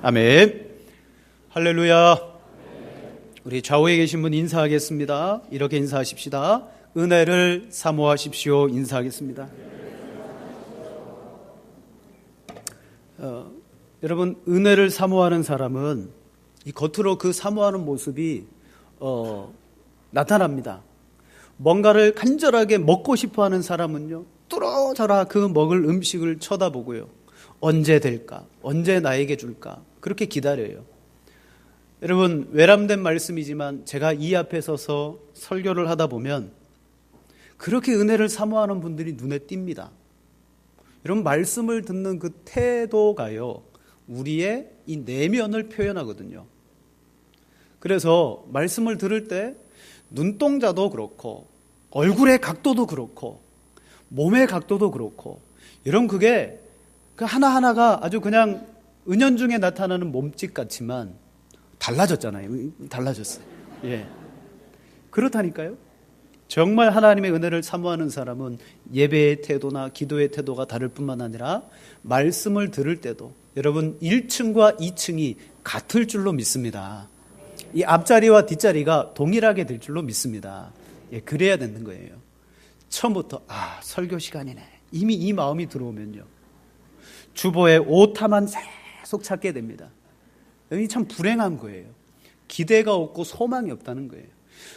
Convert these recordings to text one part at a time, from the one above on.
아멘. 할렐루야. 우리 좌우에 계신 분 인사하겠습니다. 이렇게 인사하십시다. 은혜를 사모하십시오. 인사하겠습니다. 여러분, 은혜를 사모하는 사람은 이 겉으로 그 사모하는 모습이 나타납니다. 뭔가를 간절하게 먹고 싶어하는 사람은요, 뚫어져라 그 먹을 음식을 쳐다보고요, 언제 될까, 언제 나에게 줄까, 그렇게 기다려요. 여러분, 외람된 말씀이지만 제가 이 앞에 서서 설교를 하다 보면 그렇게 은혜를 사모하는 분들이 눈에 띕니다. 여러분, 말씀을 듣는 그 태도가요, 우리의 이 내면을 표현하거든요. 그래서 말씀을 들을 때 눈동자도 그렇고 얼굴의 각도도 그렇고 몸의 각도도 그렇고, 여러분, 그게 그 하나하나가 아주 그냥 은연중에 나타나는 몸짓 같지만 달라졌잖아요. 달라졌어요. 예. 그렇다니까요. 정말 하나님의 은혜를 사모하는 사람은 예배의 태도나 기도의 태도가 다를 뿐만 아니라 말씀을 들을 때도 여러분 1층과 2층이 같을 줄로 믿습니다. 이 앞자리와 뒷자리가 동일하게 될 줄로 믿습니다. 예, 그래야 되는 거예요. 처음부터 설교 시간이네, 이미 이 마음이 들어오면요, 주보에 오타만 계속 찾게 됩니다. 여기 참 불행한 거예요. 기대가 없고 소망이 없다는 거예요.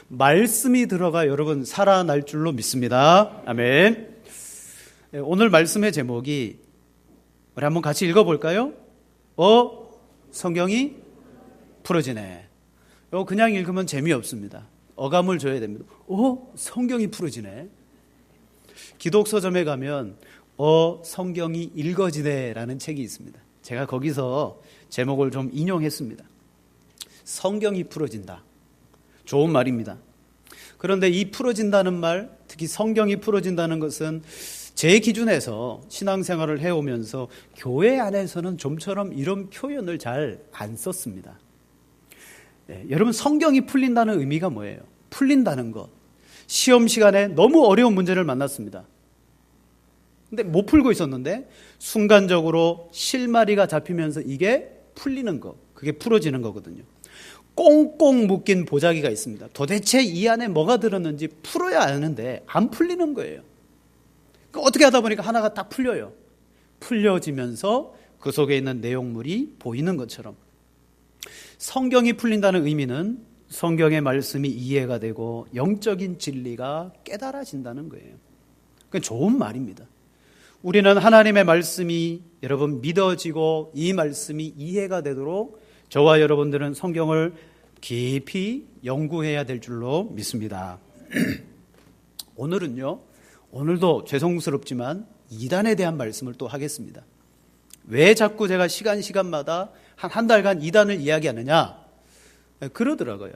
말씀이 들어가 여러분 살아날 줄로 믿습니다. 아멘. 오늘 말씀의 제목이 우리 한번 같이 읽어볼까요? 성경이 풀어지네. 그냥 읽으면 재미없습니다. 어감을 줘야 됩니다. 성경이 풀어지네. 기독서점에 가면 성경이 읽어지네 라는 책이 있습니다. 제가 거기서 제목을 좀 인용했습니다. 성경이 풀어진다. 좋은 말입니다. 그런데 이 풀어진다는 말, 특히 성경이 풀어진다는 것은 제 기준에서 신앙생활을 해오면서 교회 안에서는 좀처럼 이런 표현을 잘 안 썼습니다. 여러분, 성경이 풀린다는 의미가 뭐예요? 풀린다는 것. 시험 시간에 너무 어려운 문제를 만났습니다. 근데 못 풀고 있었는데 순간적으로 실마리가 잡히면서 이게 풀리는 거, 그게 풀어지는 거거든요. 꽁꽁 묶인 보자기가 있습니다. 도대체 이 안에 뭐가 들었는지 풀어야 아는데 안 풀리는 거예요. 어떻게 하다 보니까 하나가 딱 풀려요. 풀려지면서 그 속에 있는 내용물이 보이는 것처럼 성경이 풀린다는 의미는 성경의 말씀이 이해가 되고 영적인 진리가 깨달아진다는 거예요. 그건 좋은 말입니다. 우리는 하나님의 말씀이 여러분 믿어지고 이 말씀이 이해가 되도록 저와 여러분들은 성경을 깊이 연구해야 될 줄로 믿습니다. 오늘도 죄송스럽지만 이단에 대한 말씀을 또 하겠습니다. 왜 자꾸 제가 시간마다 한 달간 이단을 이야기하느냐? 그러더라고요.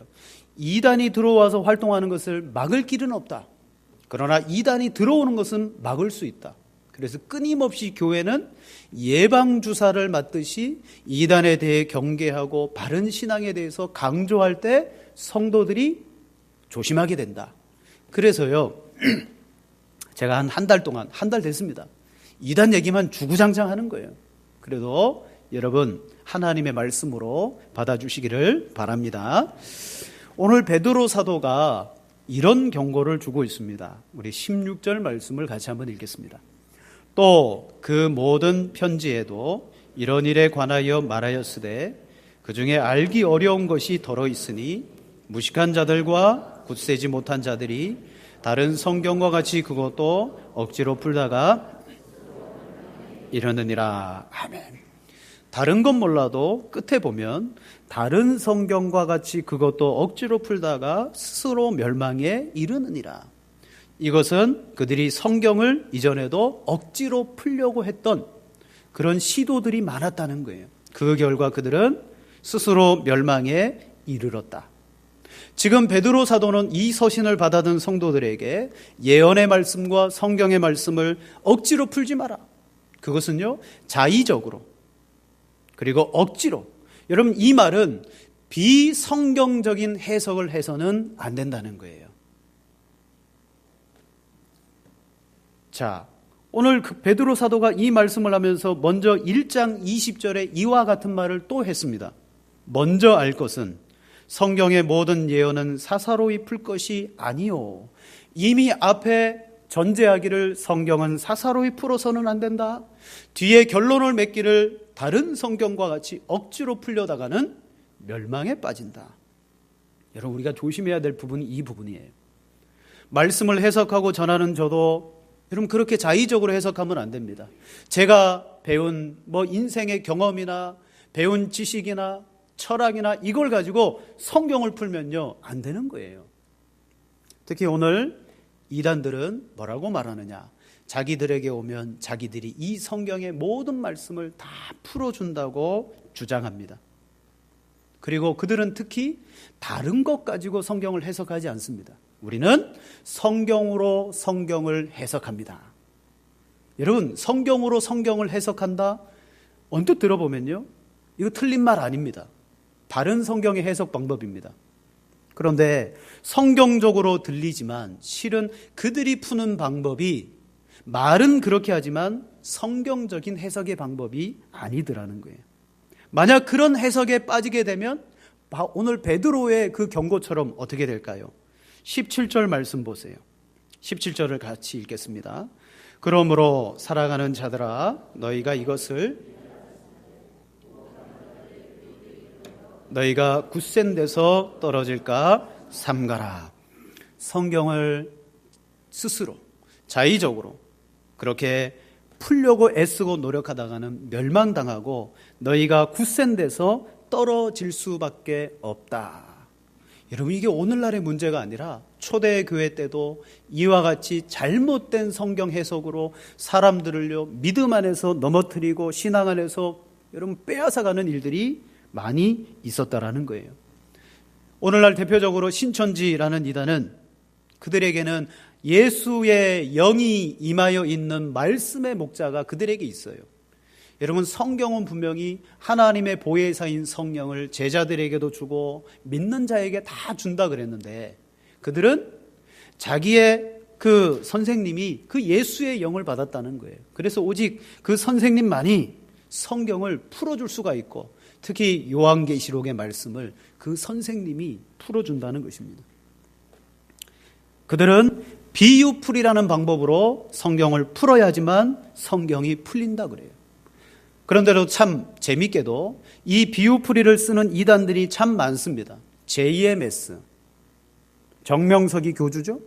이단이 들어와서 활동하는 것을 막을 길은 없다. 그러나 이단이 들어오는 것은 막을 수 있다. 그래서 끊임없이 교회는 예방주사를 맞듯이 이단에 대해 경계하고 바른 신앙에 대해서 강조할 때 성도들이 조심하게 된다. 그래서요, 제가 한 달 동안, 한 달 됐습니다, 이단 얘기만 주구장창 하는 거예요. 그래도 여러분 하나님의 말씀으로 받아주시기를 바랍니다. 오늘 베드로 사도가 이런 경고를 주고 있습니다. 우리 16절 말씀을 같이 한번 읽겠습니다. 또 그 모든 편지에도 이런 일에 관하여 말하였으되 그 중에 알기 어려운 것이 더러 있으니 무식한 자들과 굳세지 못한 자들이 다른 성경과 같이 그것도 억지로 풀다가 이러느니라. 아멘. 다른 건 몰라도 끝에 보면 다른 성경과 같이 그것도 억지로 풀다가 스스로 멸망에 이르느니라. 이것은 그들이 성경을 이전에도 억지로 풀려고 했던 그런 시도들이 많았다는 거예요. 그 결과 그들은 스스로 멸망에 이르렀다. 지금 베드로 사도는 이 서신을 받아든 성도들에게 예언의 말씀과 성경의 말씀을 억지로 풀지 마라. 그것은요, 자의적으로 그리고 억지로. 여러분, 이 말은 비성경적인 해석을 해서는 안 된다는 거예요. 자, 오늘 베드로 사도가 이 말씀을 하면서 먼저 1장 20절에 이와 같은 말을 또 했습니다. 먼저 알 것은 성경의 모든 예언은 사사로이 풀 것이 아니요. 이미 앞에 전제하기를 성경은 사사로이 풀어서는 안 된다. 뒤에 결론을 맺기를 다른 성경과 같이 억지로 풀려다가는 멸망에 빠진다. 여러분, 우리가 조심해야 될 부분이 이 부분이에요. 말씀을 해석하고 전하는 저도 여러분 그렇게 자의적으로 해석하면 안 됩니다. 제가 배운 인생의 경험이나 배운 지식이나 철학이나 이걸 가지고 성경을 풀면요 안 되는 거예요. 특히 오늘 이단들은 뭐라고 말하느냐? 자기들에게 오면 자기들이 이 성경의 모든 말씀을 다 풀어준다고 주장합니다. 그리고 그들은 특히 다른 것 가지고 성경을 해석하지 않습니다. 우리는 성경으로 성경을 해석합니다. 여러분, 성경으로 성경을 해석한다? 언뜻 들어보면요 이거 틀린 말 아닙니다. 바른 성경의 해석 방법입니다. 그런데 성경적으로 들리지만 실은 그들이 푸는 방법이 말은 그렇게 하지만 성경적인 해석의 방법이 아니더라는 거예요. 만약 그런 해석에 빠지게 되면 오늘 베드로의 그 경고처럼 어떻게 될까요? 17절 말씀 보세요. 17절을 같이 읽겠습니다. 그러므로 사랑하는 자들아 너희가 굳센 데서 떨어질까 삼가라. 성경을 스스로 자의적으로 그렇게 풀려고 애쓰고 노력하다가는 멸망당하고 너희가 굳센 데서 떨어질 수밖에 없다. 여러분, 이게 오늘날의 문제가 아니라 초대교회 때도 이와 같이 잘못된 성경 해석으로 사람들을요 믿음 안에서 넘어뜨리고 신앙 안에서 여러분 빼앗아가는 일들이 많이 있었다라는 거예요. 오늘날 대표적으로 신천지라는 이단은 그들에게는 예수의 영이 임하여 있는 말씀의 목자가 그들에게 있어요. 여러분, 성경은 분명히 하나님의 보혜사인 성령을 제자들에게도 주고 믿는 자에게 다 준다 그랬는데 그들은 자기의 그 선생님이 그 예수의 영을 받았다는 거예요. 그래서 오직 그 선생님만이 성경을 풀어줄 수가 있고 특히 요한계시록의 말씀을 그 선생님이 풀어준다는 것입니다. 그들은 비유풀이라는 방법으로 성경을 풀어야지만 성경이 풀린다 그래요. 그런데도 참 재밌게도 이 비유풀이를 쓰는 이단들이 참 많습니다. JMS, 정명석이 교주죠.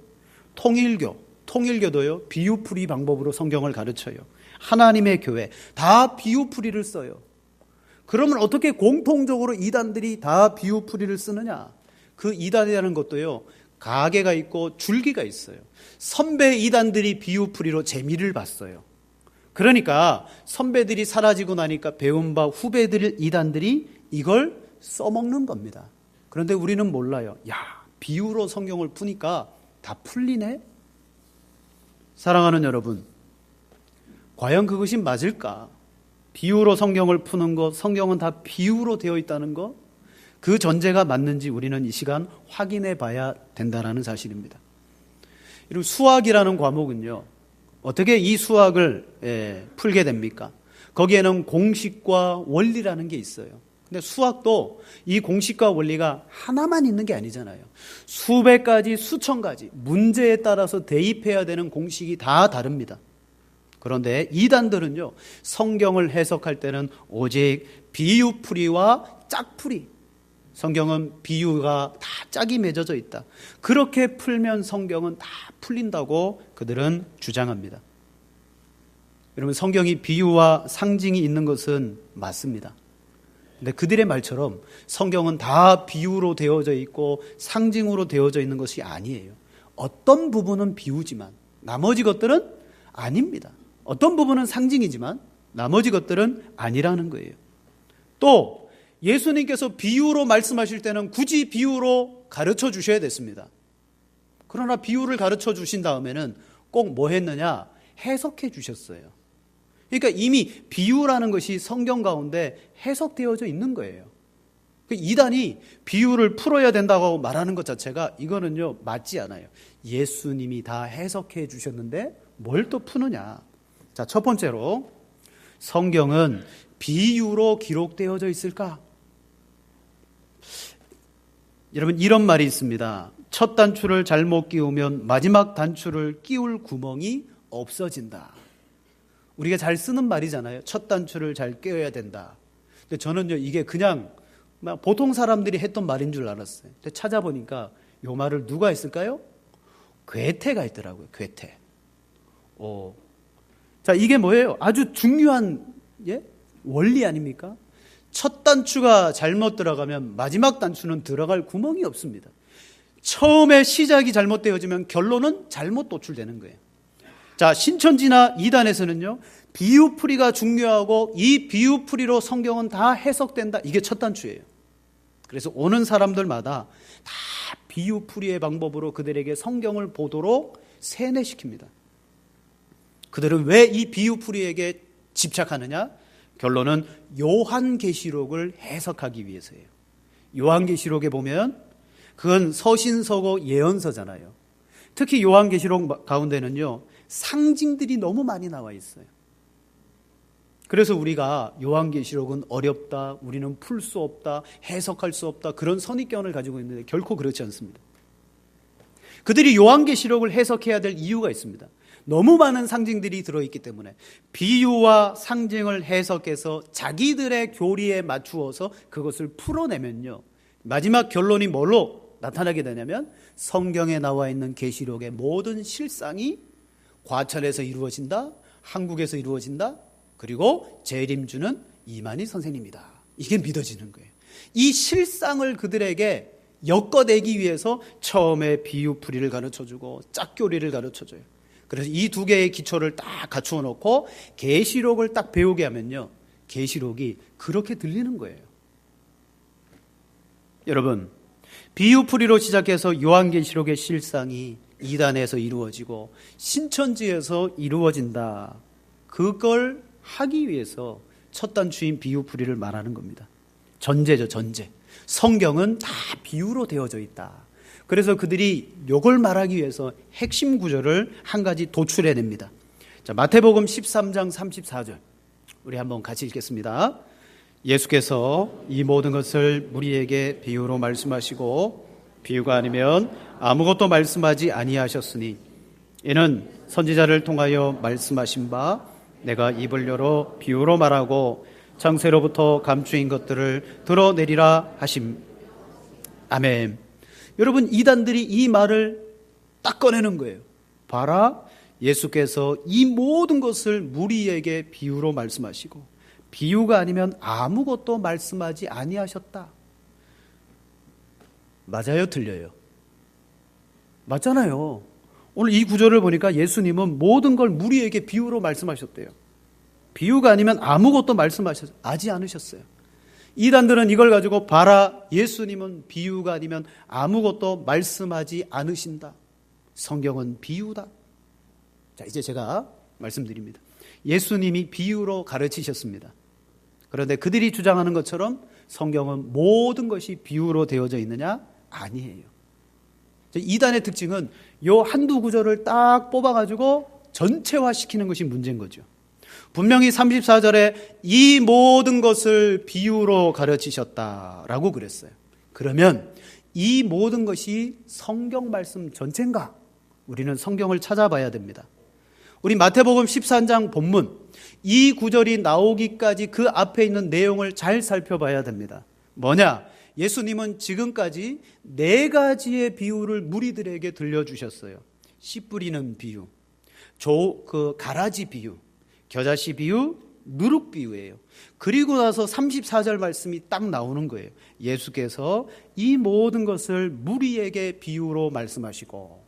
통일교도요 비유풀이 방법으로 성경을 가르쳐요. 하나님의 교회 다 비유풀이를 써요. 그러면 어떻게 공통적으로 이단들이 다 비유풀이를 쓰느냐? 그 이단이라는 것도요 가계가 있고 줄기가 있어요. 선배 이단들이 비유풀이로 재미를 봤어요. 그러니까 선배들이 사라지고 나니까 배운 바 후배들 이단들이 이걸 써먹는 겁니다. 그런데 우리는 몰라요. 야, 비유로 성경을 푸니까 다 풀리네? 사랑하는 여러분, 과연 그것이 맞을까? 비유로 성경을 푸는 것, 성경은 다 비유로 되어 있다는 것, 그 전제가 맞는지 우리는 이 시간 확인해 봐야 된다는 사실입니다. 여러분, 수학이라는 과목은요 어떻게 이 수학을 풀게 됩니까? 거기에는 공식과 원리라는 게 있어요. 근데 수학도 이 공식과 원리가 하나만 있는 게 아니잖아요. 수백 가지, 수천 가지 문제에 따라서 대입해야 되는 공식이 다 다릅니다. 그런데 이단들은요 성경을 해석할 때는 오직 비유풀이와 짝풀이, 성경은 비유가 다 짝이 맺어져 있다, 그렇게 풀면 성경은 다 풀린다고 그들은 주장합니다. 여러분, 성경이 비유와 상징이 있는 것은 맞습니다. 근데 그들의 말처럼 성경은 다 비유로 되어져 있고 상징으로 되어져 있는 것이 아니에요. 어떤 부분은 비유지만 나머지 것들은 아닙니다. 어떤 부분은 상징이지만 나머지 것들은 아니라는 거예요. 또 예수님께서 비유로 말씀하실 때는 굳이 비유로 가르쳐 주셔야 됐습니다. 그러나 비유를 가르쳐 주신 다음에는 꼭 뭐 했느냐? 해석해 주셨어요. 그러니까 이미 비유라는 것이 성경 가운데 해석되어져 있는 거예요. 이단이 비유를 풀어야 된다고 말하는 것 자체가 이거는요 맞지 않아요. 예수님이 다 해석해 주셨는데 뭘 또 푸느냐? 자, 첫 번째로 성경은 비유로 기록되어져 있을까? 여러분, 이런 말이 있습니다. 첫 단추를 잘못 끼우면 마지막 단추를 끼울 구멍이 없어진다. 우리가 잘 쓰는 말이잖아요. 첫 단추를 잘 끼워야 된다. 근데 저는요, 이게 그냥 보통 사람들이 했던 말인 줄 알았어요. 근데 찾아보니까 이 말을 누가 했을까요? 괴테가 했더라고요. 괴테. 자, 이게 뭐예요? 아주 중요한 원리 아닙니까? 첫 단추가 잘못 들어가면 마지막 단추는 들어갈 구멍이 없습니다. 처음에 시작이 잘못되어지면 결론은 잘못 도출되는 거예요. 자, 신천지나 이단에서는요, 비유풀이가 중요하고 이 비유풀이로 성경은 다 해석된다. 이게 첫 단추예요. 그래서 오는 사람들마다 다 비유풀이의 방법으로 그들에게 성경을 보도록 세뇌시킵니다. 그들은 왜 이 비유풀이에게 집착하느냐? 결론은 요한계시록을 해석하기 위해서예요. 요한계시록에 보면 그건 서신서고 예언서잖아요. 특히 요한계시록 가운데는요, 상징들이 너무 많이 나와 있어요. 그래서 우리가 요한계시록은 어렵다, 우리는 풀 수 없다, 해석할 수 없다, 그런 선입견을 가지고 있는데 결코 그렇지 않습니다. 그들이 요한계시록을 해석해야 될 이유가 있습니다. 너무 많은 상징들이 들어있기 때문에 비유와 상징을 해석해서 자기들의 교리에 맞추어서 그것을 풀어내면요, 마지막 결론이 뭘로 나타나게 되냐면 성경에 나와 있는 계시록의 모든 실상이 과천에서 이루어진다, 한국에서 이루어진다, 그리고 재림주는 이만희 선생님이다. 이게 믿어지는 거예요. 이 실상을 그들에게 엮어내기 위해서 처음에 비유풀이를 가르쳐주고 짝교리를 가르쳐줘요. 그래서 이 두 개의 기초를 딱 갖추어 놓고 계시록을 딱 배우게 하면요, 계시록이 그렇게 들리는 거예요. 여러분, 비유풀이로 시작해서 요한계시록의 실상이 이단에서 이루어지고 신천지에서 이루어진다. 그걸 하기 위해서 첫 단추인 비유풀이를 말하는 겁니다. 전제죠, 전제. 성경은 다 비유로 되어져 있다. 그래서 그들이 이걸 말하기 위해서 핵심 구절을 한 가지 도출해냅니다. 자, 마태복음 13장 34절 우리 한번 같이 읽겠습니다. 예수께서 이 모든 것을 무리에게 비유로 말씀하시고 비유가 아니면 아무것도 말씀하지 아니하셨으니 이는 선지자를 통하여 말씀하신 바 내가 입을 열어 비유로 말하고 창세로부터 감추인 것들을 드러내리라 하심. 아멘. 여러분, 이단들이 이 말을 딱 꺼내는 거예요. 봐라, 예수께서 이 모든 것을 무리에게 비유로 말씀하시고 비유가 아니면 아무것도 말씀하지 아니하셨다. 맞아요, 틀려요? 맞잖아요. 오늘 이 구절을 보니까 예수님은 모든 걸 무리에게 비유로 말씀하셨대요. 비유가 아니면 아무것도 말씀하지 않으셨어요. 이단들은 이걸 가지고 봐라, 예수님은 비유가 아니면 아무것도 말씀하지 않으신다. 성경은 비유다. 자, 이제 제가 말씀드립니다. 예수님이 비유로 가르치셨습니다. 그런데 그들이 주장하는 것처럼 성경은 모든 것이 비유로 되어져 있느냐? 아니에요. 이단의 특징은 요 한두 구절을 딱 뽑아가지고 전체화시키는 것이 문제인 거죠. 분명히 34절에 이 모든 것을 비유로 가르치셨다라고 그랬어요. 그러면 이 모든 것이 성경 말씀 전체인가? 우리는 성경을 찾아봐야 됩니다. 우리 마태복음 13장 본문 이 구절이 나오기까지 그 앞에 있는 내용을 잘 살펴봐야 됩니다. 뭐냐? 예수님은 지금까지 4가지의 비유를 무리들에게 들려주셨어요. 씨 뿌리는 비유, 가라지 비유, 겨자씨 비유, 누룩 비유예요. 그리고 나서 34절 말씀이 딱 나오는 거예요. 예수께서 이 모든 것을 무리에게 비유로 말씀하시고.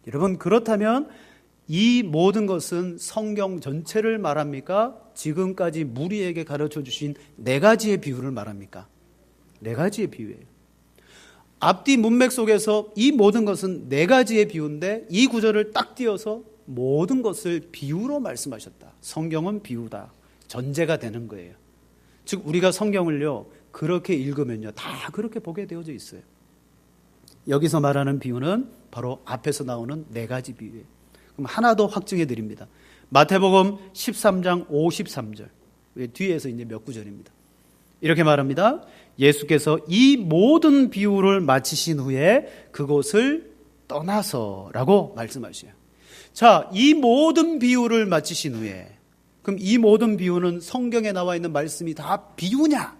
여러분, 그렇다면 이 모든 것은 성경 전체를 말합니까? 지금까지 무리에게 가르쳐 주신 4가지의 비유를 말합니까? 4가지의 비유예요. 앞뒤 문맥 속에서 이 모든 것은 4가지의 비유인데 이 구절을 딱 띄어서 모든 것을 비유로 말씀하셨다. 성경은 비유다. 전제가 되는 거예요. 즉 우리가 성경을요 그렇게 읽으면요 다 그렇게 보게 되어져 있어요. 여기서 말하는 비유는 바로 앞에서 나오는 4가지 비유예요. 그럼 하나 더 확증해 드립니다. 마태복음 13장 53절. 뒤에서 이제 몇 구절입니다. 이렇게 말합니다. 예수께서 이 모든 비유를 마치신 후에 그곳을 떠나서라고 말씀하셔요. 자, 이 모든 비유를 마치신 후에, 그럼 이 모든 비유는 성경에 나와 있는 말씀이 다 비유냐?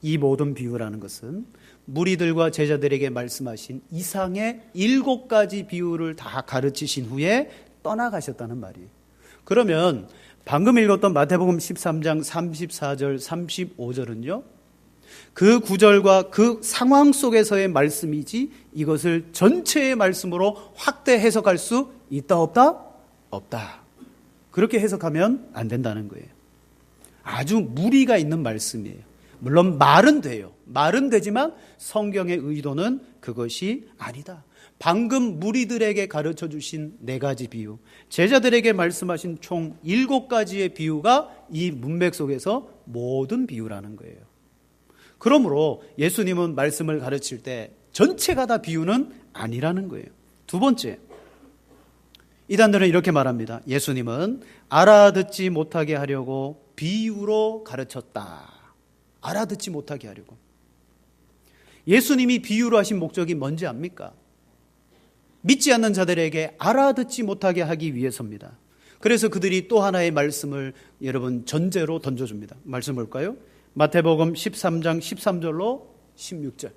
이 모든 비유라는 것은 무리들과 제자들에게 말씀하신 이상의 7가지 비유를 다 가르치신 후에 떠나가셨다는 말이에요. 그러면 방금 읽었던 마태복음 13장 34절, 35절은요, 그 구절과 그 상황 속에서의 말씀이지 이것을 전체의 말씀으로 확대 해석할 수 있다 없다? 없다. 그렇게 해석하면 안 된다는 거예요. 아주 무리가 있는 말씀이에요. 물론 말은 돼요. 말은 되지만 성경의 의도는 그것이 아니다. 방금 무리들에게 가르쳐 주신 4가지 비유, 제자들에게 말씀하신 총 7가지의 비유가 이 문맥 속에서 모든 비유라는 거예요. 그러므로 예수님은 말씀을 가르칠 때 전체가 다 비유는 아니라는 거예요. 두 번째, 이단들은 이렇게 말합니다. 예수님은 알아듣지 못하게 하려고 비유로 가르쳤다. 알아듣지 못하게 하려고. 예수님이 비유로 하신 목적이 뭔지 압니까? 믿지 않는 자들에게 알아듣지 못하게 하기 위해서입니다. 그래서 그들이 또 하나의 말씀을 여러분 전제로 던져줍니다. 말씀 볼까요? 마태복음 13장 13절로 16절.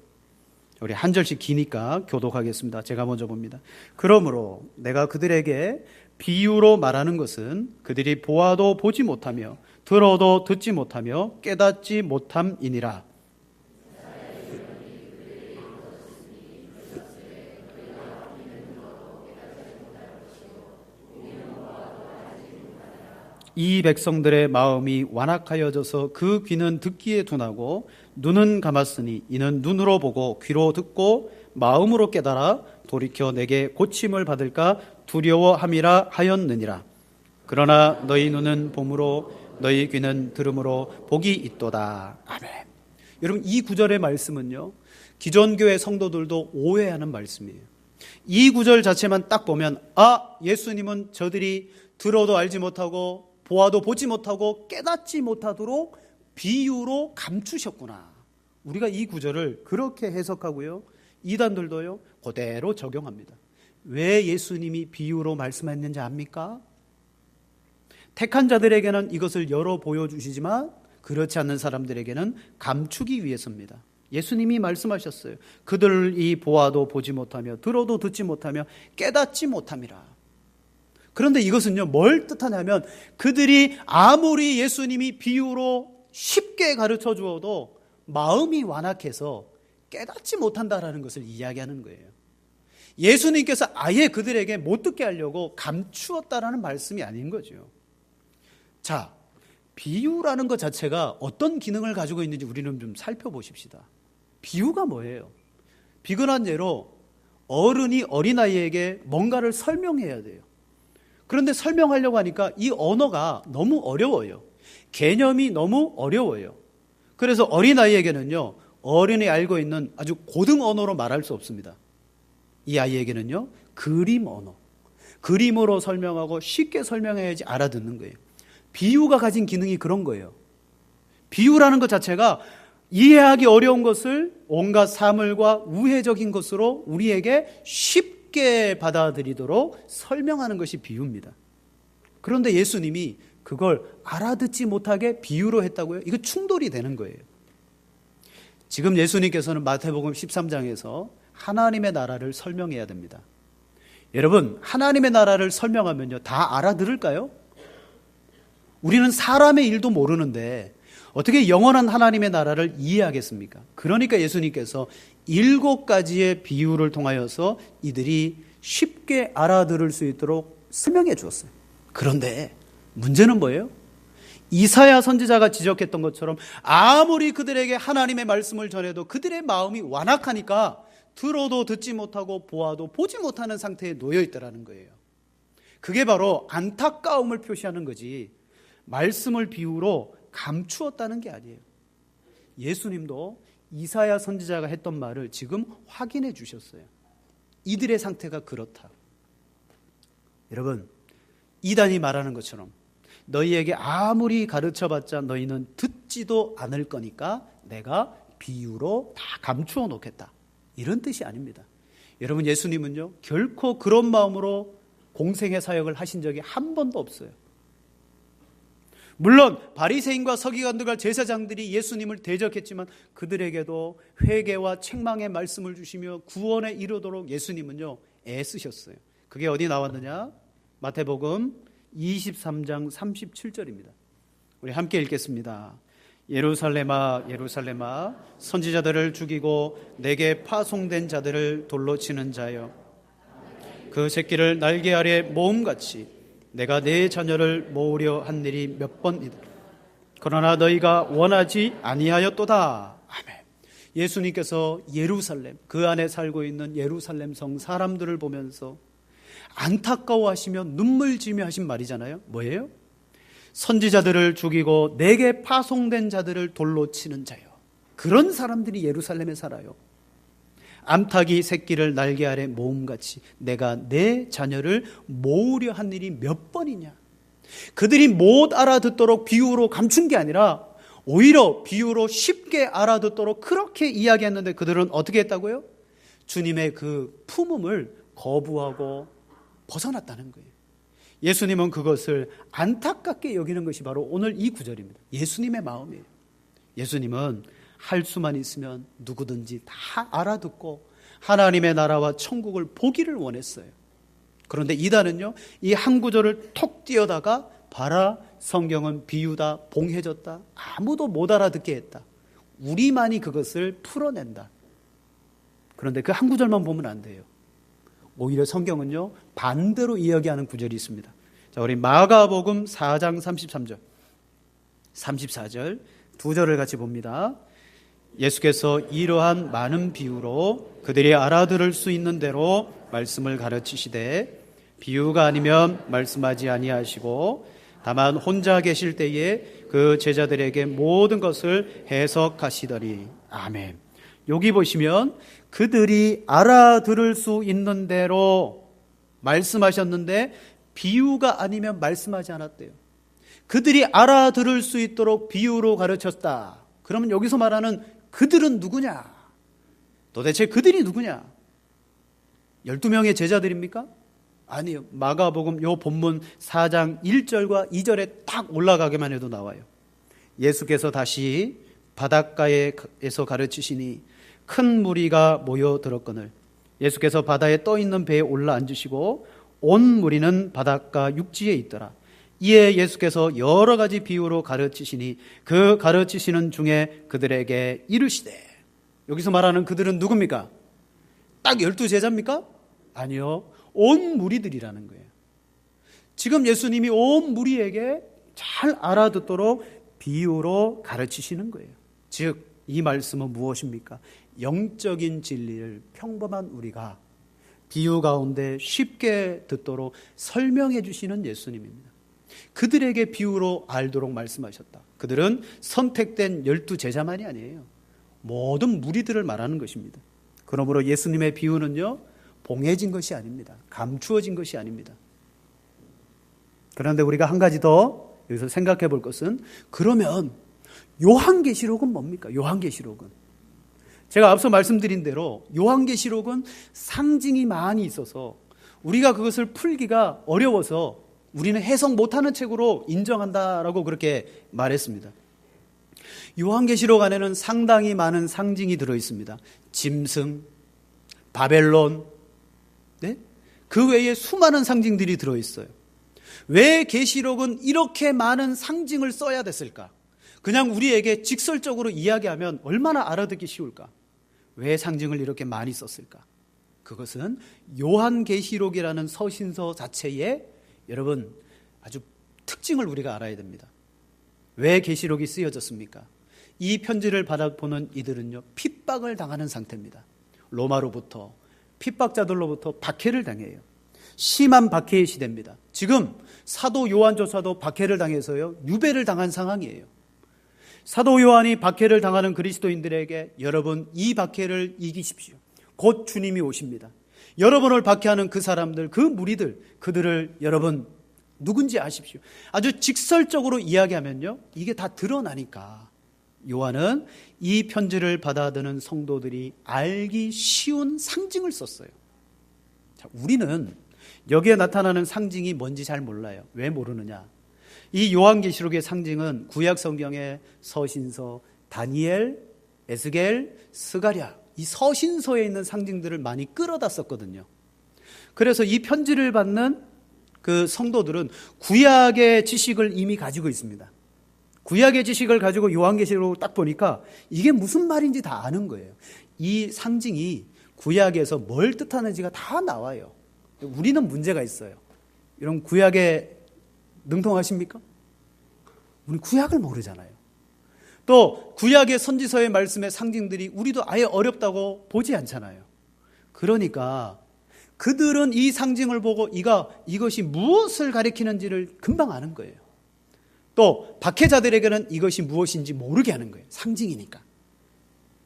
우리 한 절씩 기니까 교독하겠습니다. 제가 먼저 봅니다. 그러므로 내가 그들에게 비유로 말하는 것은 그들이 보아도 보지 못하며 들어도 듣지 못하며 깨닫지 못함이니라. 이 백성들의 마음이 완악하여져서 그 귀는 듣기에 둔하고 눈은 감았으니 이는 눈으로 보고 귀로 듣고 마음으로 깨달아 돌이켜 내게 고침을 받을까 두려워함이라 하였느니라. 그러나 너희 눈은 봄으로 너희 귀는 들음으로 복이 있도다. 아멘. 여러분, 이 구절의 말씀은요, 기존 교회 성도들도 오해하는 말씀이에요. 이 구절 자체만 딱 보면 예수님은 저들이 들어도 알지 못하고 보아도 보지 못하고 깨닫지 못하도록 비유로 감추셨구나. 우리가 이 구절을 그렇게 해석하고요, 이단들도요 그대로 적용합니다. 왜 예수님이 비유로 말씀했는지 압니까? 택한 자들에게는 이것을 열어 보여주시지만 그렇지 않는 사람들에게는 감추기 위해서입니다. 예수님이 말씀하셨어요. 그들이 보아도 보지 못하며 들어도 듣지 못하며 깨닫지 못함이라. 그런데 이것은요, 뭘 뜻하냐면 그들이 아무리 예수님이 비유로 쉽게 가르쳐 주어도 마음이 완악해서 깨닫지 못한다라는 것을 이야기하는 거예요. 예수님께서 아예 그들에게 못 듣게 하려고 감추었다라는 말씀이 아닌 거죠. 자, 비유라는 것 자체가 어떤 기능을 가지고 있는지 우리는 좀 살펴보십시다. 비유가 뭐예요? 비근한 예로 어른이 어린아이에게 뭔가를 설명해야 돼요. 그런데 설명하려고 하니까 이 언어가 너무 어려워요. 개념이 너무 어려워요. 그래서 어린아이에게는요, 어른이 알고 있는 아주 고등 언어로 말할 수 없습니다. 이 아이에게는요, 그림 언어, 그림으로 설명하고 쉽게 설명해야지 알아듣는 거예요. 비유가 가진 기능이 그런 거예요. 비유라는 것 자체가 이해하기 어려운 것을 온갖 사물과 우회적인 것으로 우리에게 쉽게 받아들이도록 설명하는 것이 비유입니다. 그런데 예수님이 그걸 알아듣지 못하게 비유로 했다고요? 이거 충돌이 되는 거예요. 지금 예수님께서는 마태복음 13장에서 하나님의 나라를 설명해야 됩니다. 여러분, 하나님의 나라를 설명하면요, 다 알아들을까요? 우리는 사람의 일도 모르는데 어떻게 영원한 하나님의 나라를 이해하겠습니까? 그러니까 예수님께서 7가지의 비유를 통하여서 이들이 쉽게 알아들을 수 있도록 설명해 주었어요. 그런데 문제는 뭐예요? 이사야 선지자가 지적했던 것처럼 아무리 그들에게 하나님의 말씀을 전해도 그들의 마음이 완악하니까 들어도 듣지 못하고 보아도 보지 못하는 상태에 놓여 있다는 거예요. 그게 바로 안타까움을 표시하는 거지 말씀을 비유로 감추었다는 게 아니에요. 예수님도 이사야 선지자가 했던 말을 지금 확인해 주셨어요. 이들의 상태가 그렇다. 여러분, 이단이 말하는 것처럼 너희에게 아무리 가르쳐봤자 너희는 듣지도 않을 거니까 내가 비유로 다 감추어 놓겠다, 이런 뜻이 아닙니다. 여러분, 예수님은요 결코 그런 마음으로 공생의 사역을 하신 적이 한 번도 없어요. 물론 바리새인과 서기관들과 제사장들이 예수님을 대적했지만 그들에게도 회개와 책망의 말씀을 주시며 구원에 이르도록 예수님은요 애쓰셨어요. 그게 어디 나왔느냐? 마태복음 23장 37절입니다. 우리 함께 읽겠습니다. 예루살렘아 예루살렘아 선지자들을 죽이고 내게 파송된 자들을 돌로 치는 자여, 그 새끼를 날개 아래 모음같이 내가 내 자녀를 모으려 한 일이 몇 번이더라. 그러나 너희가 원하지 아니하였도다. 아멘. 예수님께서 예루살렘, 그 안에 살고 있는 예루살렘 성 사람들을 보면서 안타까워하시며 눈물 지으며 하신 말이잖아요. 뭐예요? 선지자들을 죽이고 내게 파송된 자들을 돌로 치는 자요. 그런 사람들이 예루살렘에 살아요. 암탉이 새끼를 날개 아래 모음같이 내가 내 자녀를 모으려 한 일이 몇 번이냐. 그들이 못 알아듣도록 비유로 감춘 게 아니라 오히려 비유로 쉽게 알아듣도록 그렇게 이야기했는데 그들은 어떻게 했다고요? 주님의 그 품음을 거부하고 벗어났다는 거예요. 예수님은 그것을 안타깝게 여기는 것이 바로 오늘 이 구절입니다. 예수님의 마음이에요. 예수님은 할 수만 있으면 누구든지 다 알아듣고 하나님의 나라와 천국을 보기를 원했어요. 그런데 이단은요, 이 한 구절을 톡 띄어다가 봐라, 성경은 비유다, 봉해졌다, 아무도 못 알아듣게 했다, 우리만이 그것을 풀어낸다. 그런데 그 한 구절만 보면 안 돼요. 오히려 성경은요 반대로 이야기하는 구절이 있습니다. 자, 우리 마가복음 4장 33절 34절 두 절을 같이 봅니다. 예수께서 이러한 많은 비유로 그들이 알아들을 수 있는 대로 말씀을 가르치시되 비유가 아니면 말씀하지 아니하시고 다만 혼자 계실 때에 그 제자들에게 모든 것을 해석하시더니. 아멘. 여기 보시면 그들이 알아들을 수 있는 대로 말씀하셨는데 비유가 아니면 말씀하지 않았대요. 그들이 알아들을 수 있도록 비유로 가르쳤다. 그러면 여기서 말하는 그들은 누구냐? 도대체 그들이 누구냐? 12명의 제자들입니까? 아니요. 마가복음 요 본문 4장 1절과 2절에 딱 올라가기만 해도 나와요. 예수께서 다시 바닷가에서 가르치시니 큰 무리가 모여들었거늘 예수께서 바다에 떠있는 배에 올라앉으시고 온 무리는 바닷가 육지에 있더라. 이에 예수께서 여러 가지 비유로 가르치시니 그 가르치시는 중에 그들에게 이르시되. 여기서 말하는 그들은 누굽니까? 딱 12제자입니까? 아니요. 온 무리들이라는 거예요. 지금 예수님이 온 무리에게 잘 알아듣도록 비유로 가르치시는 거예요. 즉 이 말씀은 무엇입니까? 영적인 진리를 평범한 우리가 비유 가운데 쉽게 듣도록 설명해 주시는 예수님입니다. 그들에게 비유로 알도록 말씀하셨다. 그들은 선택된 12제자만이 아니에요. 모든 무리들을 말하는 것입니다. 그러므로 예수님의 비유는요 봉해진 것이 아닙니다. 감추어진 것이 아닙니다. 그런데 우리가 한 가지 더 여기서 생각해 볼 것은, 그러면 요한계시록은 뭡니까? 요한계시록은 제가 앞서 말씀드린 대로 요한계시록은 상징이 많이 있어서 우리가 그것을 풀기가 어려워서 우리는 해석 못하는 책으로 인정한다라고 그렇게 말했습니다. 요한계시록 안에는 상당히 많은 상징이 들어있습니다. 짐승, 바벨론, 네? 그 외에 수많은 상징들이 들어있어요. 왜 계시록은 이렇게 많은 상징을 써야 됐을까? 그냥 우리에게 직설적으로 이야기하면 얼마나 알아듣기 쉬울까? 왜 상징을 이렇게 많이 썼을까? 그것은 요한계시록이라는 서신서 자체에 여러분 아주 특징을 우리가 알아야 됩니다. 왜 계시록이 쓰여졌습니까? 이 편지를 받아보는 이들은요 핍박을 당하는 상태입니다. 로마로부터, 핍박자들로부터 박해를 당해요. 심한 박해의 시대입니다. 지금 사도 요한조차도 박해를 당해서요 유배를 당한 상황이에요. 사도 요한이 박해를 당하는 그리스도인들에게 여러분 이 박해를 이기십시오. 곧 주님이 오십니다. 여러분을 박해하는 그 사람들, 그 무리들, 그들을 여러분 누군지 아십시오. 아주 직설적으로 이야기하면요, 이게 다 드러나니까 요한은 이 편지를 받아드는 성도들이 알기 쉬운 상징을 썼어요. 자, 우리는 여기에 나타나는 상징이 뭔지 잘 몰라요. 왜 모르느냐? 이 요한계시록의 상징은 구약 성경의 서신서, 다니엘, 에스겔, 스가랴, 이 서신서에 있는 상징들을 많이 끌어다 썼거든요. 그래서 이 편지를 받는 그 성도들은 구약의 지식을 이미 가지고 있습니다. 구약의 지식을 가지고 요한계시록을 딱 보니까 이게 무슨 말인지 다 아는 거예요. 이 상징이 구약에서 뭘 뜻하는지가 다 나와요. 우리는 문제가 있어요. 여러분, 구약에 능통하십니까? 우리 구약을 모르잖아요. 또 구약의 선지서의 말씀의 상징들이 우리도 아예 어렵다고 보지 않잖아요. 그러니까 그들은 이 상징을 보고 이것이 무엇을 가리키는지를 금방 아는 거예요. 또 박해자들에게는 이것이 무엇인지 모르게 하는 거예요. 상징이니까.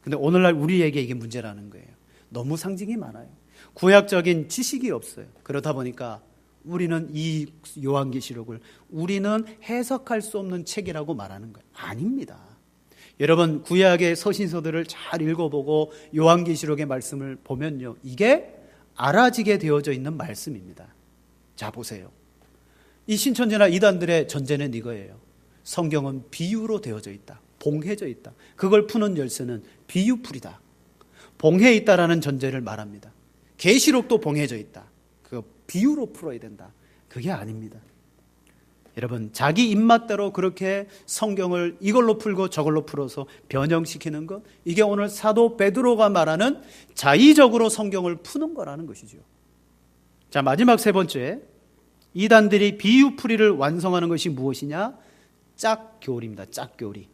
근데 오늘날 우리에게 이게 문제라는 거예요. 너무 상징이 많아요. 구약적인 지식이 없어요. 그러다 보니까 우리는 이 요한계시록을 우리는 해석할 수 없는 책이라고 말하는 거예요. 아닙니다. 여러분, 구약의 서신서들을 잘 읽어보고 요한계시록의 말씀을 보면요, 이게 알아지게 되어져 있는 말씀입니다. 자, 보세요. 이 신천지나 이단들의 전제는 이거예요. 성경은 비유로 되어져 있다. 봉해져 있다. 그걸 푸는 열쇠는 비유풀이다. 봉해 있다라는 전제를 말합니다. 계시록도 봉해져 있다. 그거 비유로 풀어야 된다. 그게 아닙니다. 여러분, 자기 입맛대로 그렇게 성경을 이걸로 풀고 저걸로 풀어서 변형시키는 것, 이게 오늘 사도 베드로가 말하는 자의적으로 성경을 푸는 거라는 것이죠. 자, 마지막 세 번째, 이단들이 비유풀이를 완성하는 것이 무엇이냐? 짝교리입니다. 짝교리.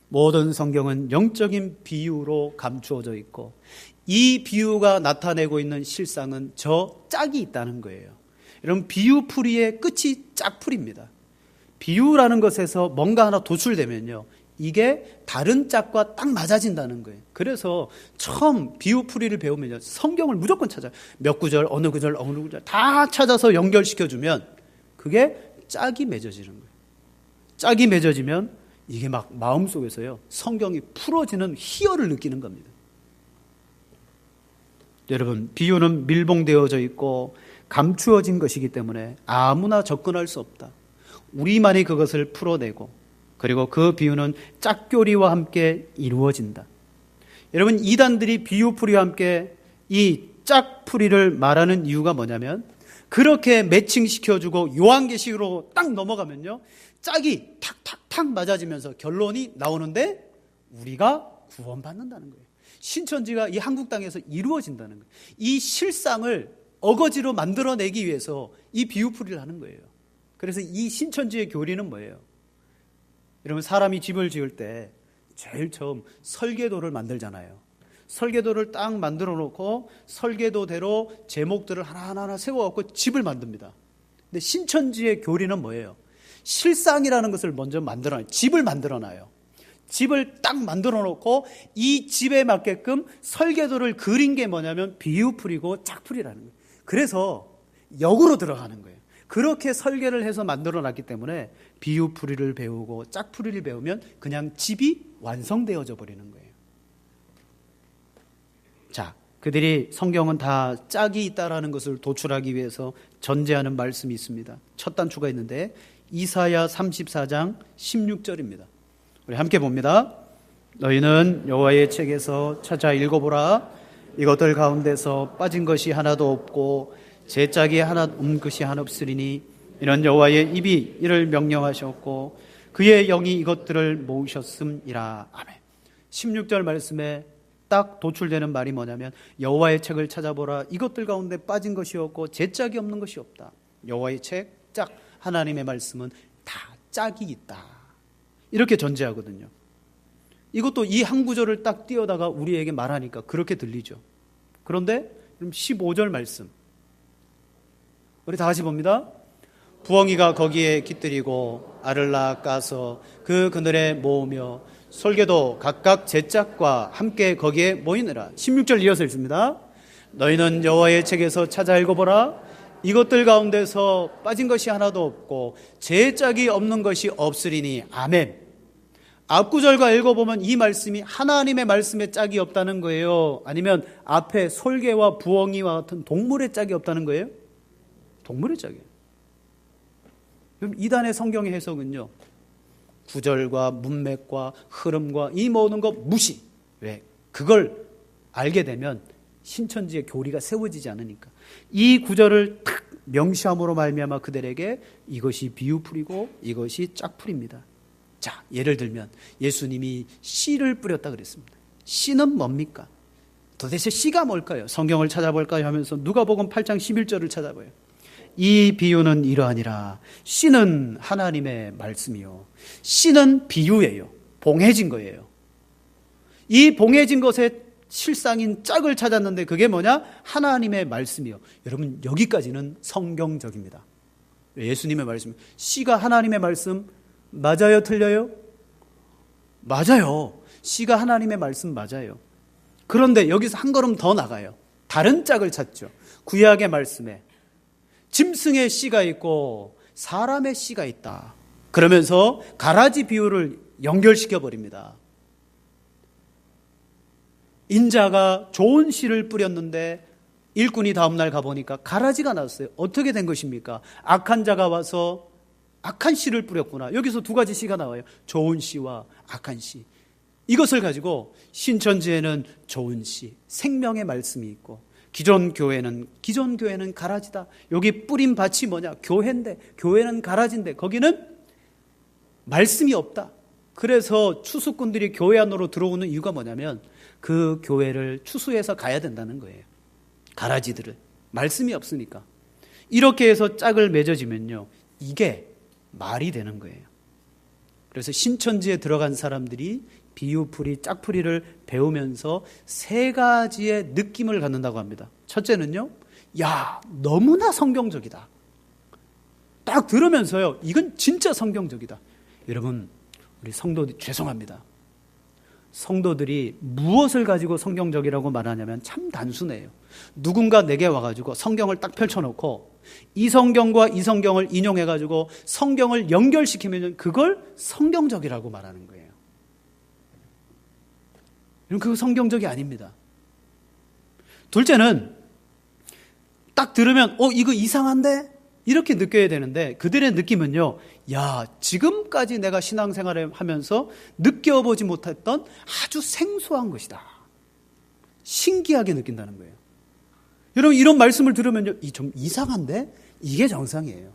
모든 성경은 영적인 비유로 감추어져 있고 이 비유가 나타내고 있는 실상은 저 짝이 있다는 거예요. 여러분, 비유풀이의 끝이 짝풀이입니다. 비유라는 것에서 뭔가 하나 도출되면요, 이게 다른 짝과 딱 맞아진다는 거예요. 그래서 처음 비유풀이를 배우면요, 성경을 무조건 찾아요. 몇 구절, 어느 구절, 어느 구절 다 찾아서 연결시켜주면 그게 짝이 맺어지는 거예요. 짝이 맺어지면 이게 막 마음속에서요, 성경이 풀어지는 희열을 느끼는 겁니다. 여러분, 비유는 밀봉되어져 있고 감추어진 것이기 때문에 아무나 접근할 수 없다. 우리만이 그것을 풀어내고, 그리고 그 비유는 짝교리와 함께 이루어진다. 여러분, 이단들이 비유풀이와 함께 이 짝풀이를 말하는 이유가 뭐냐면, 그렇게 매칭시켜주고 요한계시록으로 딱 넘어가면요, 짝이 탁탁탁 맞아지면서 결론이 나오는데 우리가 구원받는다는 거예요. 신천지가 이 한국 땅에서 이루어진다는 거예요. 이 실상을 어거지로 만들어내기 위해서 이 비유풀이를 하는 거예요. 그래서 이 신천지의 교리는 뭐예요? 여러분, 사람이 집을 지을 때 제일 처음 설계도를 만들잖아요. 설계도를 딱 만들어 놓고 설계도대로 제목들을 하나하나 세워갖고 집을 만듭니다. 근데 신천지의 교리는 뭐예요? 실상이라는 것을 먼저 만들어놔요. 집을 만들어놔요. 집을 딱 만들어 놓고 이 집에 맞게끔 설계도를 그린 게 뭐냐면 비유풀이고 짝풀이라는 거예요. 그래서 역으로 들어가는 거예요. 그렇게 설계를 해서 만들어 놨기 때문에 비유풀이를 배우고 짝풀이를 배우면 그냥 집이 완성되어져 버리는 거예요. 자, 그들이 성경은 다 짝이 있다라는 것을 도출하기 위해서 전제하는 말씀이 있습니다. 첫 단추가 있는데 이사야 34장 16절입니다. 우리 함께 봅니다. 너희는 여호와의 책에서 찾아 읽어보라. 이것들 가운데서 빠진 것이 하나도 없고 제 짝이 하나 없는 것이 하나 없으리니 이는 여호와의 입이 이를 명령하셨고 그의 영이 이것들을 모으셨음이라. 아멘. 16절 말씀에 딱 도출되는 말이 뭐냐면 여호와의 책을 찾아보라. 이것들 가운데 빠진 것이 없고 제 짝이 없는 것이 없다. 여호와의 책, 짝, 하나님의 말씀은 다 짝이 있다. 이렇게 전제하거든요. 이것도 이 한 구절을 딱 띄어다가 우리에게 말하니까 그렇게 들리죠. 그런데 15절 말씀 우리 다 같이 봅니다. 부엉이가 거기에 깃들이고 알을 낳아 까서 그 그늘에 모으며 솔개도 각각 제 짝과 함께 거기에 모이느라. 16절 이어서 읽습니다. 너희는 여호와의 책에서 찾아 읽어보라. 이것들 가운데서 빠진 것이 하나도 없고 제 짝이 없는 것이 없으리니 아멘. 앞구절과 읽어보면 이 말씀이 하나님의 말씀에 짝이 없다는 거예요? 아니면 앞에 솔개와 부엉이와 같은 동물의 짝이 없다는 거예요? 동물의 짝이에요. 그럼 이단의 성경의 해석은요, 구절과 문맥과 흐름과 이 모든 것 무시. 왜? 그걸 알게 되면 신천지의 교리가 세워지지 않으니까. 이 구절을 탁 명시함으로 말미암아 그들에게 이것이 비유풀이고 이것이 짝풀입니다. 자, 예를 들면 예수님이 씨를 뿌렸다 그랬습니다. 씨는 뭡니까? 도대체 씨가 뭘까요? 성경을 찾아볼까요? 하면서 누가복음 8장 11절을 찾아봐요. 이 비유는 이러하니라. 씨는 하나님의 말씀이요, 씨는 비유예요. 봉해진 거예요. 이 봉해진 것의 실상인 짝을 찾았는데 그게 뭐냐? 하나님의 말씀이요. 여러분, 여기까지는 성경적입니다. 예수님의 말씀, 씨가 하나님의 말씀 맞아요? 틀려요? 맞아요. 씨가 하나님의 말씀 맞아요. 그런데 여기서 한 걸음 더 나가요. 다른 짝을 찾죠. 구약의 말씀에 짐승의 씨가 있고 사람의 씨가 있다. 그러면서 가라지 비유를 연결시켜 버립니다. 인자가 좋은 씨를 뿌렸는데 일꾼이 다음날 가보니까 가라지가 났어요. 어떻게 된 것입니까? 악한 자가 와서 악한 씨를 뿌렸구나. 여기서 두 가지 씨가 나와요. 좋은 씨와 악한 씨. 이것을 가지고 신천지에는 좋은 씨, 생명의 말씀이 있고, 기존 교회는 가라지다. 여기 뿌린 밭이 뭐냐? 교회인데, 교회는 가라지인데 거기는 말씀이 없다. 그래서 추수꾼들이 교회 안으로 들어오는 이유가 뭐냐면 그 교회를 추수해서 가야 된다는 거예요. 가라지들은 말씀이 없으니까. 이렇게 해서 짝을 맺어지면요, 이게 말이 되는 거예요. 그래서 신천지에 들어간 사람들이 비유풀이, 짝풀이를 배우면서 세 가지의 느낌을 갖는다고 합니다. 첫째는요, 야, 너무나 성경적이다. 딱 들으면서요, 이건 진짜 성경적이다. 여러분, 우리 성도들 죄송합니다. 성도들이 무엇을 가지고 성경적이라고 말하냐면 참 단순해요. 누군가 내게 와가지고 성경을 딱 펼쳐놓고 이 성경과 이 성경을 인용해가지고 성경을 연결시키면 그걸 성경적이라고 말하는 거예요. 그거 성경적이 아닙니다. 둘째는 딱 들으면 이거 이상한데? 이렇게 느껴야 되는데 그들의 느낌은요, 야, 지금까지 내가 신앙생활을 하면서 느껴보지 못했던 아주 생소한 것이다. 신기하게 느낀다는 거예요. 여러분, 이런 말씀을 들으면요, 좀 이상한데? 이게 정상이에요.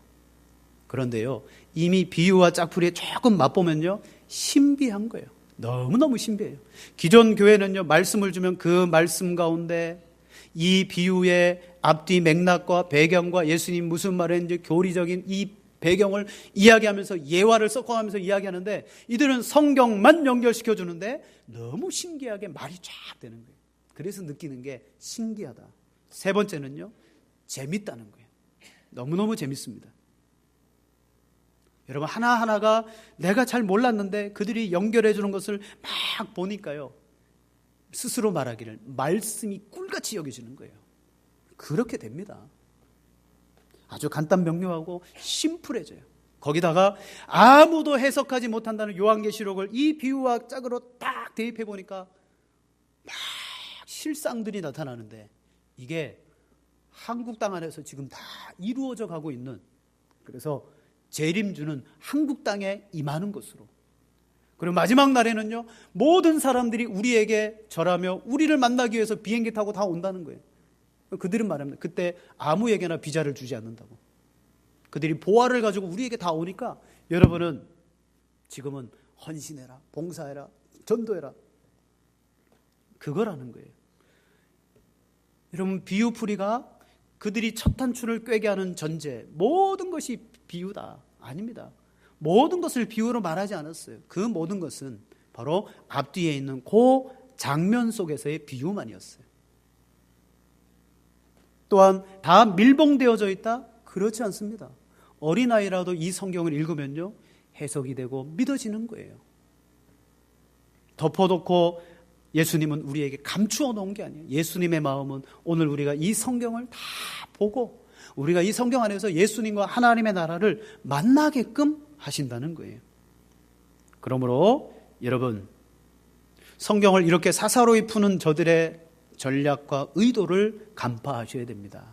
그런데요, 이미 비유와 짝풀이에 조금 맛보면요, 신비한 거예요. 너무너무 신비해요. 기존 교회는요, 말씀을 주면 그 말씀 가운데 이 비유의 앞뒤 맥락과 배경과 예수님 무슨 말을 했는지 교리적인 이 배경을 이야기하면서 예화를 섞어가면서 이야기하는데, 이들은 성경만 연결시켜 주는데 너무 신기하게 말이 쫙 되는 거예요. 그래서 느끼는 게 신기하다. 세 번째는요, 재밌다는 거예요. 너무너무 재밌습니다. 여러분, 하나하나가 내가 잘 몰랐는데 그들이 연결해 주는 것을 막 보니까요, 스스로 말하기를 말씀이 꿀같이 여겨지는 거예요. 그렇게 됩니다. 아주 간단 명료하고 심플해져요. 거기다가 아무도 해석하지 못한다는 요한계시록을 이 비유와 짝으로 딱 대입해 보니까 막 실상들이 나타나는데, 이게 한국 땅 안에서 지금 다 이루어져 가고 있는, 그래서 재림주는 한국 땅에 임하는 것으로, 그리고 마지막 날에는요, 모든 사람들이 우리에게 절하며 우리를 만나기 위해서 비행기 타고 다 온다는 거예요. 그들은 말합니다. 그때 아무에게나 비자를 주지 않는다고. 그들이 보화를 가지고 우리에게 다 오니까 여러분은 지금은 헌신해라, 봉사해라, 전도해라, 그거라는 거예요. 여러분, 비유풀이가 그들이 첫 단추를 꿰게 하는 전제, 모든 것이 비유다. 아닙니다. 모든 것을 비유로 말하지 않았어요. 그 모든 것은 바로 앞뒤에 있는 그 장면 속에서의 비유만이었어요. 또한 다 밀봉되어져 있다? 그렇지 않습니다. 어린아이라도 이 성경을 읽으면요, 해석이 되고 믿어지는 거예요. 덮어놓고 예수님은 우리에게 감추어 놓은 게 아니에요. 예수님의 마음은 오늘 우리가 이 성경을 다 보고 우리가 이 성경 안에서 예수님과 하나님의 나라를 만나게끔 하신다는 거예요. 그러므로 여러분, 성경을 이렇게 사사로이 푸는 저들의 전략과 의도를 간파하셔야 됩니다.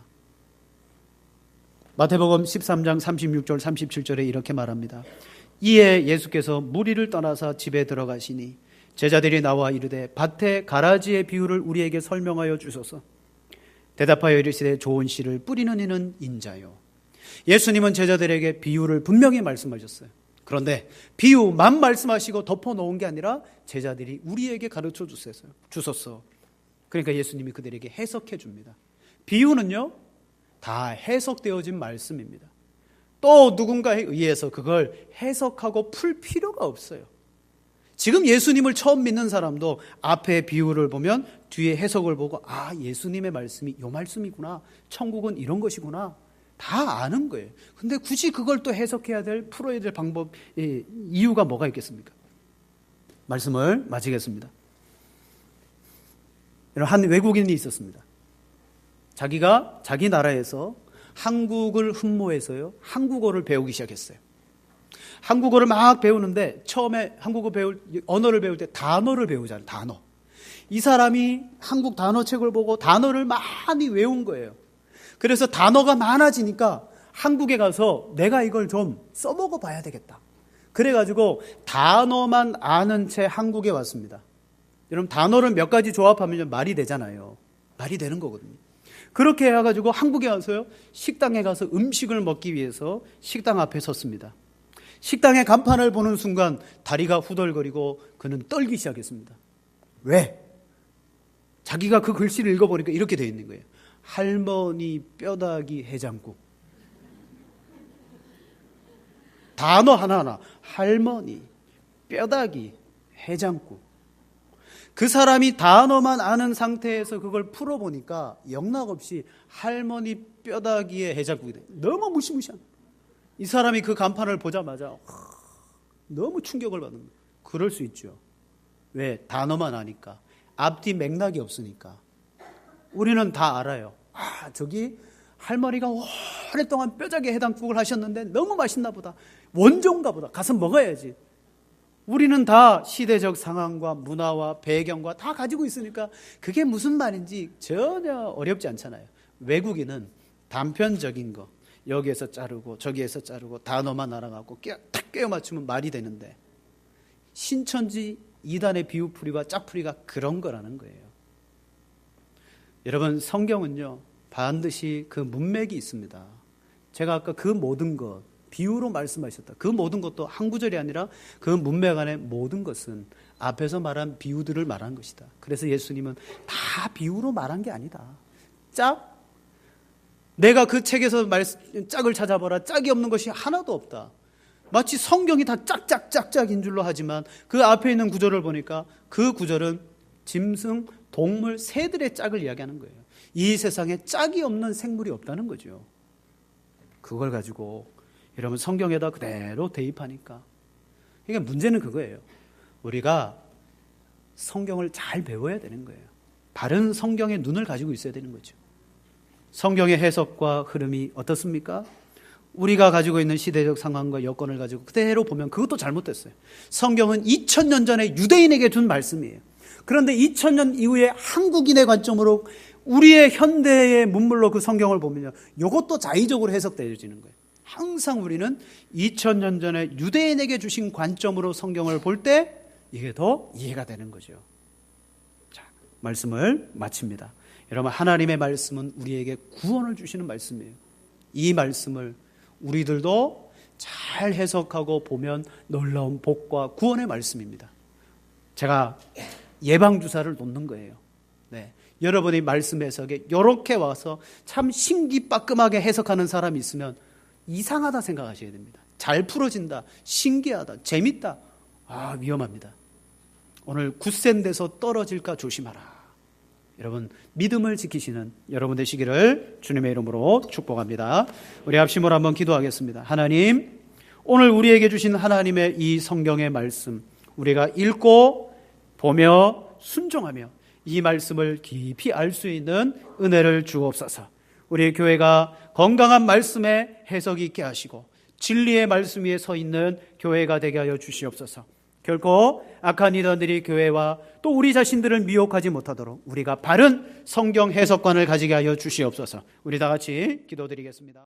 마태복음 13장 36절 37절에 이렇게 말합니다. 이에 예수께서 무리를 떠나사 집에 들어가시니 제자들이 나와 이르되 밭에 가라지의 비유를 우리에게 설명하여 주소서. 대답하여 이르시되 좋은 씨를 뿌리는 이는 인자요. 예수님은 제자들에게 비유를 분명히 말씀하셨어요. 그런데 비유만 말씀하시고 덮어놓은 게 아니라 제자들이 우리에게 가르쳐 주소서. 그러니까 예수님이 그들에게 해석해 줍니다. 비유는요, 다 해석되어진 말씀입니다. 또 누군가에 의해서 그걸 해석하고 풀 필요가 없어요. 지금 예수님을 처음 믿는 사람도 앞에 비유를 보면 뒤에 해석을 보고 아, 예수님의 말씀이 이 말씀이구나, 천국은 이런 것이구나, 다 아는 거예요. 근데 굳이 그걸 또 해석해야 될, 풀어야 될 방법, 이유가 뭐가 있겠습니까? 말씀을 마치겠습니다. 한 외국인이 있었습니다. 자기가 자기 나라에서 한국을 흠모해서요, 한국어를 배우기 시작했어요. 한국어를 막 배우는데 처음에 언어를 배울 때 단어를 배우잖아요. 단어. 이 사람이 한국 단어책을 보고 단어를 많이 외운 거예요. 그래서 단어가 많아지니까 한국에 가서 내가 이걸 좀 써먹어 봐야 되겠다. 그래가지고 단어만 아는 채 한국에 왔습니다. 여러분, 단어를 몇 가지 조합하면 말이 되잖아요. 말이 되는 거거든요. 그렇게 해가지고 한국에 와서요, 식당에 가서 음식을 먹기 위해서 식당 앞에 섰습니다. 식당의 간판을 보는 순간 다리가 후덜거리고 그는 떨기 시작했습니다. 왜? 자기가 그 글씨를 읽어보니까 이렇게 되어 있는 거예요. 할머니 뼈다귀 해장국. 단어 하나하나. 할머니 뼈다귀 해장국. 그 사람이 단어만 아는 상태에서 그걸 풀어보니까 영락없이 할머니 뼈다귀의 해장국이 돼. 너무 무시무시한. 이 사람이 그 간판을 보자마자 너무 충격을 받는 거예요. 그럴 수 있죠. 왜? 단어만 아니까. 앞뒤 맥락이 없으니까. 우리는 다 알아요. 아, 저기 할머니가 오랫동안 뼈다귀 해장국을 하셨는데 너무 맛있나 보다. 원조인가 보다. 가서 먹어야지. 우리는 다 시대적 상황과 문화와 배경과 다 가지고 있으니까 그게 무슨 말인지 전혀 어렵지 않잖아요. 외국인은 단편적인 거, 여기에서 자르고 저기에서 자르고 단어만 알아갖고 탁 꿰어 맞추면 말이 되는데, 신천지 이단의 비유풀이와 짝풀이가 그런 거라는 거예요. 여러분, 성경은요 반드시 그 문맥이 있습니다. 제가 아까 그 모든 것 비유로 말씀하셨다. 그 모든 것도 한 구절이 아니라 그 문맥 안에 모든 것은 앞에서 말한 비유들을 말한 것이다. 그래서 예수님은 다 비유로 말한 게 아니다. 짝? 내가 그 책에서 짝을 찾아보라. 짝이 없는 것이 하나도 없다. 마치 성경이 다 짝짝짝짝인 줄로 하지만 그 앞에 있는 구절을 보니까 그 구절은 짐승, 동물, 새들의 짝을 이야기하는 거예요. 이 세상에 짝이 없는 생물이 없다는 거죠. 그걸 가지고 여러분 성경에다 그대로 대입하니까. 그러니까 문제는 그거예요. 우리가 성경을 잘 배워야 되는 거예요. 바른 성경의 눈을 가지고 있어야 되는 거죠. 성경의 해석과 흐름이 어떻습니까? 우리가 가지고 있는 시대적 상황과 여건을 가지고 그대로 보면 그것도 잘못됐어요. 성경은 2000년 전에 유대인에게 준 말씀이에요. 그런데 2000년 이후에 한국인의 관점으로 우리의 현대의 문물로 그 성경을 보면요, 이것도 자의적으로 해석되어지는 거예요. 항상 우리는 2000년 전에 유대인에게 주신 관점으로 성경을 볼 때 이게 더 이해가 되는 거죠. 자, 말씀을 마칩니다. 여러분, 하나님의 말씀은 우리에게 구원을 주시는 말씀이에요. 이 말씀을 우리들도 잘 해석하고 보면 놀라운 복과 구원의 말씀입니다. 제가 예방주사를 놓는 거예요. 네. 여러분이 말씀 해석에 이렇게 와서 참 신기빠끔하게 해석하는 사람이 있으면 이상하다 생각하셔야 됩니다. 잘 풀어진다, 신기하다, 재밌다. 아, 위험합니다. 오늘 굳센 데서 떨어질까 조심하라. 여러분, 믿음을 지키시는 여러분 되시기를 주님의 이름으로 축복합니다. 우리 합심으로 한번 기도하겠습니다. 하나님, 오늘 우리에게 주신 하나님의 이 성경의 말씀, 우리가 읽고 보며 순종하며 이 말씀을 깊이 알 수 있는 은혜를 주옵소서. 우리 교회가 건강한 말씀에 해석이 있게 하시고 진리의 말씀 위에 서 있는 교회가 되게 하여 주시옵소서. 결코 악한 이단들이 교회와 또 우리 자신들을 미혹하지 못하도록 우리가 바른 성경 해석관을 가지게 하여 주시옵소서. 우리 다 같이 기도드리겠습니다.